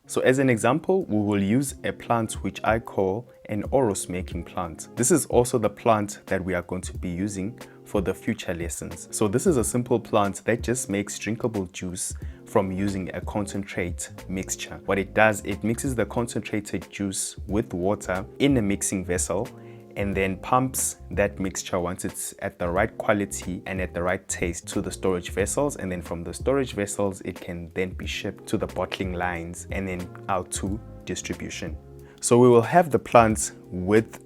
So as an example, we will use a plant which I call an oros making plant. This is also the plant that we are going to be using for the future lessons. So this is a simple plant that just makes drinkable juice from using a concentrate mixture. What it does, it mixes the concentrated juice with water in a mixing vessel and then pumps that mixture once it's at the right quality and at the right taste to the storage vessels, and then from the storage vessels it can then be shipped to the bottling lines and then out to distribution. So we will have the plant with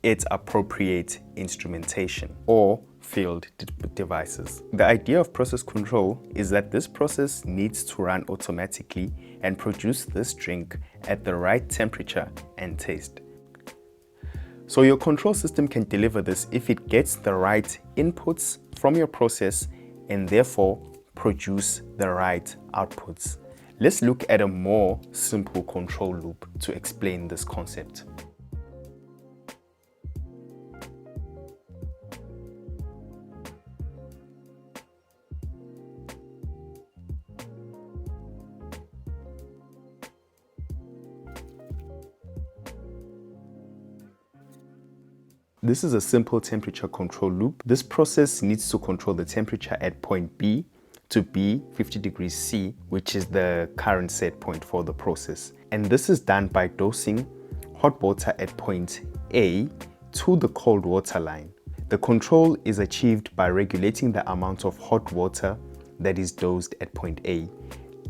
its appropriate instrumentation or field devices. The idea of process control is that this process needs to run automatically and produce this drink at the right temperature and taste. So your control system can deliver this if it gets the right inputs from your process and therefore produce the right outputs. Let's look at a more simple control loop to explain this concept. This is a simple temperature control loop. This process needs to control the temperature at point B to be 50 degrees C, which is the current set point for the process. And this is done by dosing hot water at point A to the cold water line. The control is achieved by regulating the amount of hot water that is dosed at point A.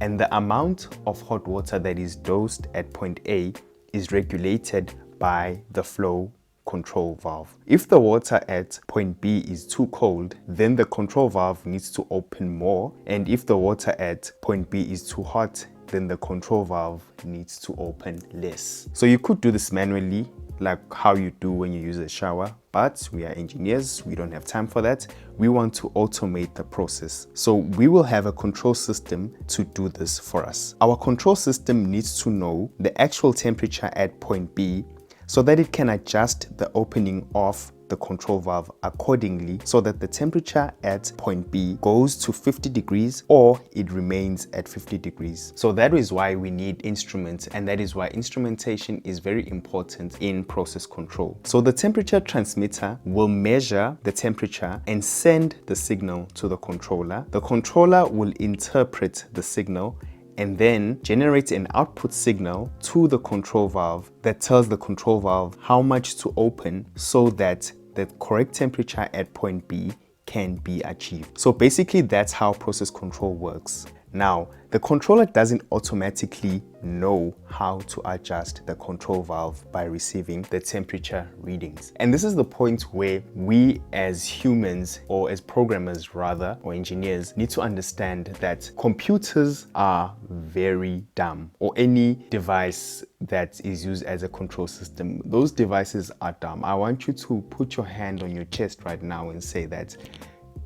And the amount of hot water that is dosed at point A is regulated by the flow control valve. If the water at point B is too cold, then the control valve needs to open more, and if the water at point B is too hot, then the control valve needs to open less. So you could do this manually, like how you do when you use a shower, but we are engineers, we don't have time for that. We want to automate the process. So we will have a control system to do this for us. Our control system needs to know the actual temperature at point B so that it can adjust the opening of the control valve accordingly so that the temperature at point B goes to 50 degrees or it remains at 50 degrees. So that is why we need instruments, and that is why instrumentation is very important in process control. So the temperature transmitter will measure the temperature and send the signal to the controller. The controller will interpret the signal and then generate an output signal to the control valve that tells the control valve how much to open so that the correct temperature at point B can be achieved. So basically that's how process control works. Now, the controller doesn't automatically know how to adjust the control valve by receiving the temperature readings. And this is the point where we as humans, or as programmers rather, or engineers, need to understand that computers are very dumb, or any device that is used as a control system. Those devices are dumb. I want you to put your hand on your chest right now and say that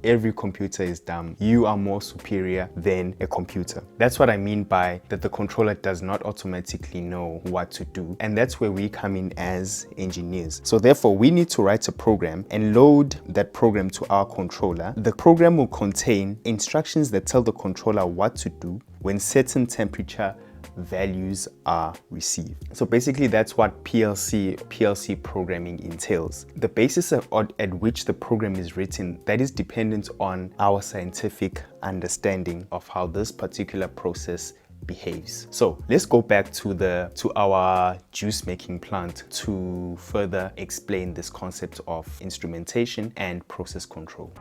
every computer is dumb. You are more superior than a computer. That's what I mean by that the controller does not automatically know what to do. And that's where we come in as engineers. So therefore, we need to write a program and load that program to our controller. The program will contain instructions that tell the controller what to do when certain temperature values are received. So basically that's what PLC programming entails. The basis at which the program is written, that is dependent on our scientific understanding of how this particular process behaves. So let's go back to our juice making plant to further explain this concept of instrumentation and process control.